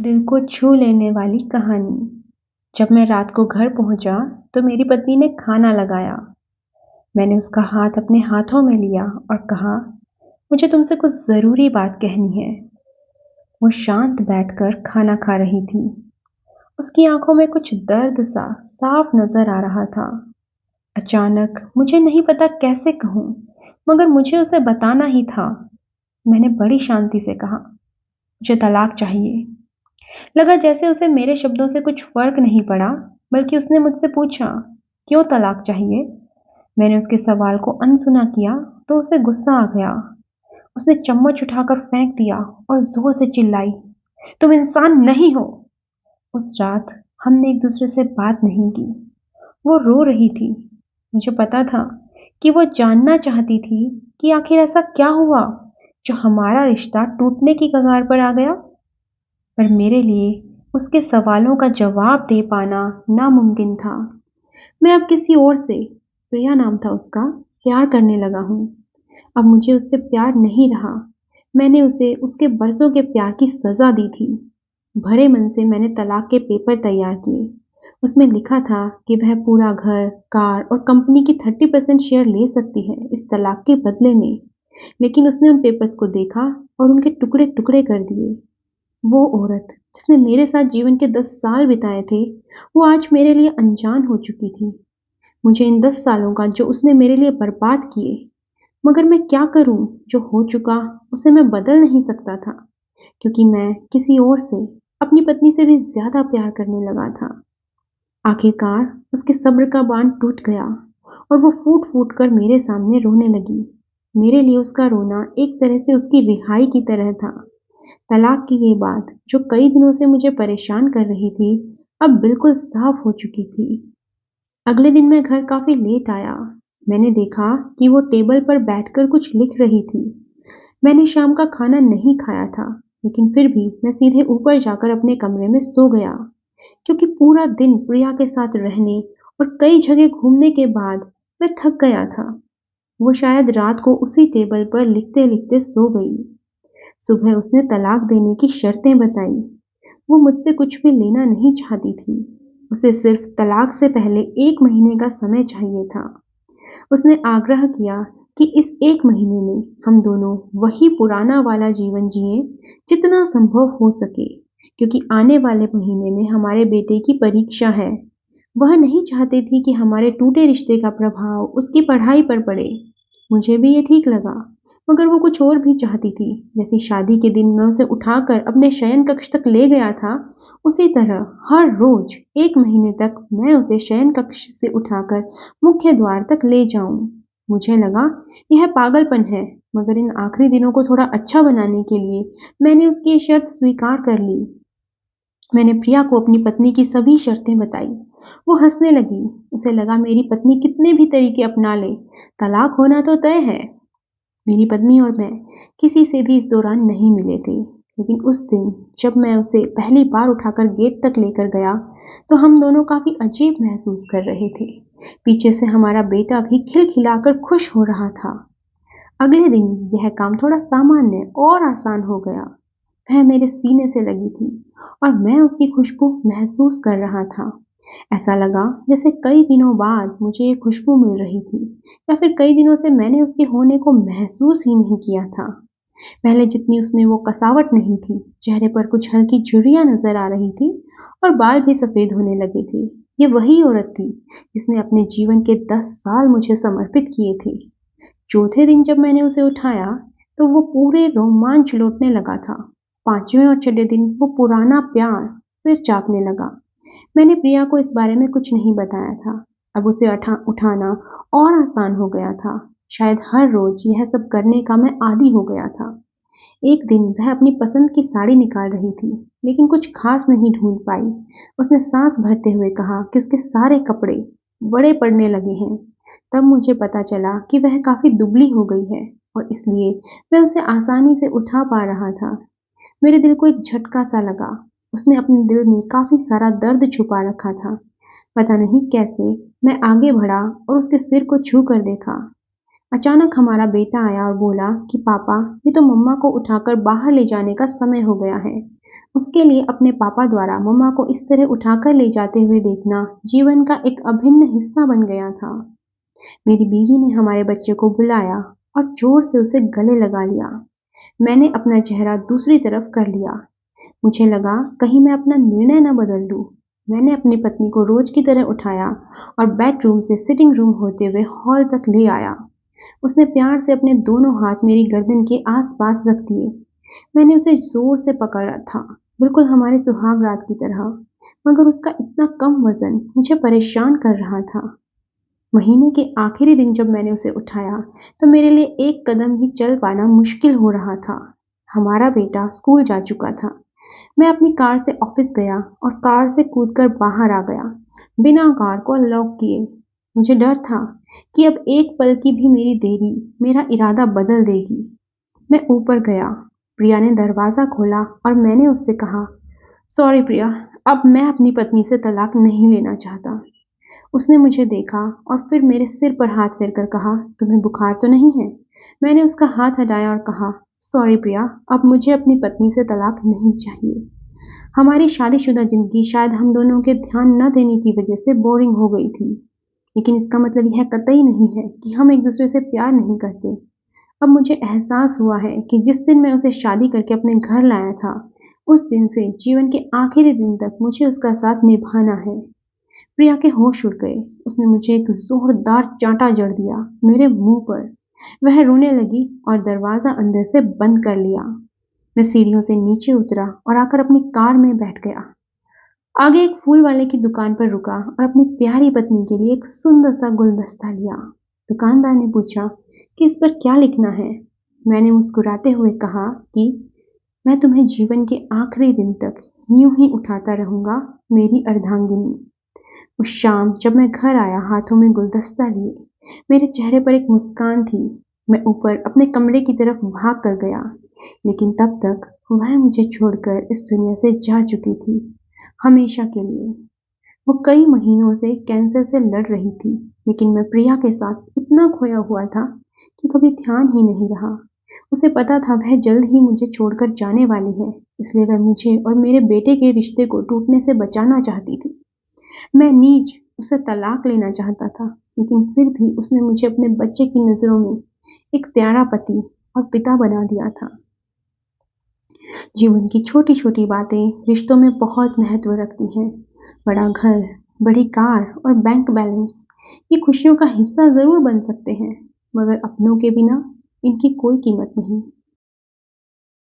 दिल को छू लेने वाली कहानी। जब मैं रात को घर पहुंचा तो मेरी पत्नी ने खाना लगाया। मैंने उसका हाथ अपने हाथों में लिया और कहा, मुझे तुमसे कुछ जरूरी बात कहनी है। वो शांत बैठकर खाना खा रही थी। उसकी आंखों में कुछ दर्द सा साफ नजर आ रहा था। अचानक मुझे नहीं पता कैसे कहूं, मगर मुझे उसे बताना ही था। मैंने बड़ी शांति से कहा, मुझे तलाक चाहिए। लगा जैसे उसे मेरे शब्दों से कुछ फर्क नहीं पड़ा, बल्कि उसने मुझसे पूछा, क्यों तलाक चाहिए? मैंने उसके सवाल को अनसुना किया तो उसे गुस्सा आ गया। उसने चम्मच उठाकर फेंक दिया और जोर से चिल्लाई, तुम इंसान नहीं हो। उस रात हमने एक दूसरे से बात नहीं की। वो रो रही थी। मुझे पता था कि वो जानना चाहती थी कि आखिर ऐसा क्या हुआ जो हमारा रिश्ता टूटने की कगार पर आ गया। पर मेरे लिए उसके सवालों का जवाब दे पाना नामुमकिन था। मैं अब किसी और से, प्रिया नाम था उसका, प्यार करने लगा हूँ। अब मुझे उससे प्यार नहीं रहा। मैंने उसे उसके बरसों के प्यार की सजा दी थी। भरे मन से मैंने तलाक के पेपर तैयार किए। उसमें लिखा था कि वह पूरा घर, कार और कंपनी की 30% शेयर ले सकती है इस तलाक के बदले में। लेकिन उसने उन पेपर्स को देखा और उनके टुकड़े टुकड़े कर दिए। वो औरत जिसने मेरे साथ जीवन के 10 साल बिताए थे, वो आज मेरे लिए अनजान हो चुकी थी। मुझे इन 10 सालों का जो उसने मेरे लिए बर्बाद किए, मगर मैं क्या करूं? जो हो चुका उसे मैं बदल नहीं सकता था, क्योंकि मैं किसी और से, अपनी पत्नी से भी ज्यादा प्यार करने लगा था। आखिरकार उसके सब्र का बांध टूट गया और वो फूट फूट कर मेरे सामने रोने लगी। मेरे लिए उसका रोना एक तरह से उसकी रिहाई की तरह था। तलाक की ये बात जो कई दिनों से मुझे परेशान कर रही थी, अब बिल्कुल साफ हो चुकी थी। अगले दिन मैं घर काफी लेट आया। मैंने देखा कि वो टेबल पर बैठकर कुछ लिख रही थी। मैंने शाम का खाना नहीं खाया था, लेकिन फिर भी मैं सीधे ऊपर जाकर अपने कमरे में सो गया, क्योंकि पूरा दिन प्रिया के साथ रहने और कई जगह घूमने के बाद मैं थक गया था। वो शायद रात को उसी टेबल पर लिखते लिखते सो गई। सुबह उसने तलाक देने की शर्तें बताई। वो मुझसे कुछ भी लेना नहीं चाहती थी। उसे सिर्फ तलाक से पहले 1 महीने का समय चाहिए था। उसने आग्रह किया कि इस 1 महीने में हम दोनों वही पुराना वाला जीवन जिए जितना संभव हो सके, क्योंकि आने वाले महीने में हमारे बेटे की परीक्षा है। वह नहीं चाहती थी कि हमारे टूटे रिश्ते का प्रभाव उसकी पढ़ाई पर पड़े। मुझे भी ये ठीक लगा, मगर वो कुछ और भी चाहती थी। जैसे शादी के दिन मैं उसे उठाकर अपने शयन कक्ष तक ले गया था, उसी तरह हर रोज 1 महीने तक मैं उसे शयन कक्ष से उठाकर मुख्य द्वार तक ले जाऊं। मुझे लगा यह पागलपन है, मगर इन आखिरी दिनों को थोड़ा अच्छा बनाने के लिए मैंने उसकी ये शर्त स्वीकार कर ली। मैंने प्रिया को अपनी पत्नी की सभी शर्तें बताई। वो हंसने लगी। उसे लगा मेरी पत्नी कितने भी तरीके अपना ले, तलाक होना तो तय है। मेरी पत्नी और मैं किसी से भी इस दौरान नहीं मिले थे, लेकिन उस दिन जब मैं उसे पहली बार उठाकर गेट तक लेकर गया, तो हम दोनों काफी अजीब महसूस कर रहे थे। पीछे से हमारा बेटा भी खिलखिलाकर खुश हो रहा था। अगले दिन यह काम थोड़ा सामान्य और आसान हो गया। वह मेरे सीने से लगी थी और मैं उसकी खुशबू महसूस कर रहा था। ऐसा लगा जैसे कई दिनों बाद मुझे ये खुशबू मिल रही थी, या फिर कई दिनों से मैंने उसके होने को महसूस ही नहीं किया था। पहले जितनी उसमें वो कसावट नहीं थी, चेहरे पर कुछ हल्की झुर्रियां नजर आ रही थी और बाल भी सफेद होने लगे थे। ये वही औरत थी जिसने अपने जीवन के 10 साल मुझे समर्पित किए थे। चौथे दिन जब मैंने उसे उठाया, तो वो पूरे रोमांच लौटने लगा था। पांचवें और छठे दिन वो पुराना प्यार फिर जागने लगा। मैंने प्रिया को इस बारे में कुछ नहीं बताया था। अब उसे उठाना और आसान हो गया था। शायद हर रोज यह सब करने का मैं आदी हो गया था। एक दिन वह अपनी पसंद की साड़ी निकाल रही थी, लेकिन कुछ खास नहीं ढूंढ पाई। उसने सांस भरते हुए कहा कि उसके सारे कपड़े बड़े पड़ने लगे हैं। तब मुझे पता चला कि वह काफी दुबली हो गई है और इसलिए मैं उसे आसानी से उठा पा रहा था। मेरे दिल को एक झटका सा लगा। उसने अपने दिल में काफी सारा दर्द छुपा रखा था। पता नहीं कैसे मैं आगे बढ़ा और उसके सिर को छू कर देखा। अचानक हमारा बेटा आया और बोला कि पापा, ये तो मम्मा को उठाकर बाहर ले जाने का समय हो गया है। उसके लिए अपने पापा द्वारा मम्मा को इस तरह उठाकर ले जाते हुए देखना जीवन का एक अभिन्न हिस्सा बन गया था। मेरी बीवी ने हमारे बच्चे को बुलाया और जोर से उसे गले लगा लिया। मैंने अपना चेहरा दूसरी तरफ कर लिया। मुझे लगा कहीं मैं अपना निर्णय न बदल दूं। मैंने अपनी पत्नी को रोज की तरह उठाया और बेडरूम से सिटिंग रूम होते हुए हॉल तक ले आया। उसने प्यार से अपने दोनों हाथ मेरी गर्दन के आसपास रख दिए। मैंने उसे जोर से पकड़ा था, बिल्कुल हमारे सुहाग रात की तरह, मगर उसका इतना कम वजन मुझे परेशान कर रहा था। महीने के आखिरी दिन जब मैंने उसे उठाया तो मेरे लिए एक कदम भी चल पाना मुश्किल हो रहा था। हमारा बेटा स्कूल जा चुका था। मैं अपनी कार से ऑफिस गया और कार से कूदकर बाहर आ गया, बिना कार को लॉक किए। मुझे डर था कि अब एक पल की भी मेरी देरी मेरा इरादा बदल देगी। मैं ऊपर गया। प्रिया ने दरवाज़ा खोला और मैंने उससे कहा, सॉरी प्रिया, अब मैं अपनी पत्नी से तलाक नहीं लेना चाहता। उसने मुझे देखा और फिर मेरे सिर पर हाथ फेरकर कहा, तुम्हें बुखार तो नहीं है? मैंने उसका हाथ हटाया और कहा, सॉरी प्रिया, अब मुझे अपनी पत्नी से तलाक नहीं चाहिए। हमारी शादीशुदा जिंदगी शायद हम दोनों के ध्यान न देने की वजह से बोरिंग हो गई थी, लेकिन इसका मतलब यह कतई नहीं है कि हम एक दूसरे से प्यार नहीं करते। अब मुझे एहसास हुआ है कि जिस दिन मैं उसे शादी करके अपने घर लाया था, उस दिन से जीवन के आखिरी दिन तक मुझे उसका साथ निभाना है। प्रिया के होश उड़ गए। उसने मुझे एक जोरदार चांटा जड़ दिया मेरे मुंह पर। वह रोने लगी और दरवाजा अंदर से बंद कर लिया। मैं सीढ़ियों से नीचे उतरा और आकर अपनी कार में बैठ गया। आगे एक फूल वाले की दुकान पर रुका और अपनी प्यारी पत्नी के लिए एक सुंदर सा गुलदस्ता लिया। दुकानदार ने पूछा कि इस पर क्या लिखना है। मैंने मुस्कुराते हुए कहा कि मैं तुम्हें जीवन के आखिरी दिन तक यूं ही उठाता रहूंगा, मेरी अर्धांगिनी। उस शाम जब मैं घर आया हाथों में गुलदस्ता लिए, मेरे चेहरे पर एक मुस्कान थी। मैं ऊपर अपने कमरे की तरफ भाग कर गया, लेकिन तब तक वह मुझे छोड़कर इस दुनिया से जा चुकी थी, हमेशा के लिए। वो कई महीनों से कैंसर से लड़ रही थी, लेकिन मैं प्रिया के साथ इतना खोया हुआ था कि कभी ध्यान ही नहीं रहा। उसे पता था वह जल्द ही मुझे छोड़कर जाने वाली है, इसलिए वह मुझे और मेरे बेटे के रिश्ते को टूटने से बचाना चाहती थी। मैं नीच उसे तलाक लेना चाहता था, लेकिन फिर भी उसने मुझे अपने बच्चे की नजरों में एक प्यारा पति और पिता बना दिया था। जीवन की छोटी छोटी बातें रिश्तों में बहुत महत्व रखती हैं। बड़ा घर, बड़ी कार और बैंक बैलेंस ये खुशियों का हिस्सा जरूर बन सकते हैं, मगर अपनों के बिना इनकी कोई कीमत नहीं।